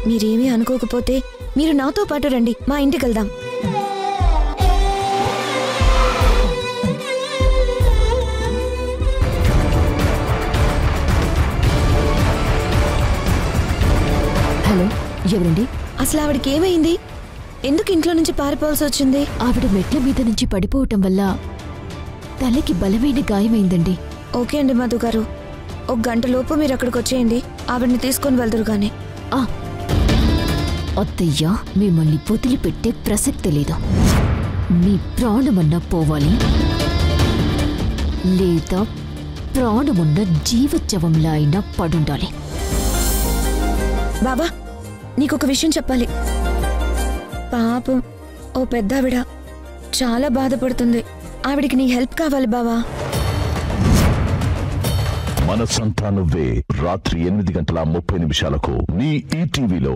మీరేమీ అనుకోకపోతే మీరు నాతో పాటు రండి, మా ఇంటికి వెళ్దాం. హలో, ఎవరండి? అసలు ఆవిడకి ఏమైంది? ఎందుకు ఇంట్లో నుంచి పారిపోవాల్సి వచ్చింది? ఆవిడ మెట్ల మీద నుంచి పడిపోవటం వల్ల తలకి బలమైన గాయమైందండి. ఓకే అండి మధు గారు, 1 గంటలోపు మీరు అక్కడికి వచ్చేయండి. ఆవిడని తీసుకొని వెళ్దురు గాని. అత్తయ్య, మిమ్మల్ని వదిలిపెట్టే ప్రసక్తి లేదు. మీ ప్రాణమన్నా పోవాలి, లేదా ప్రాణమున్న జీవోత్సవంలా అయినా పడుండాలి. బాబా, నీకొక విషయం చెప్పాలి. పాపం ఓ పెద్దావిడ చాలా బాధపడుతుంది. ఆవిడికి నీ హెల్ప్ కావాలి బావా. మనసంతా నువ్వే రాత్రి 8:30 నీ ఈటీవీలో.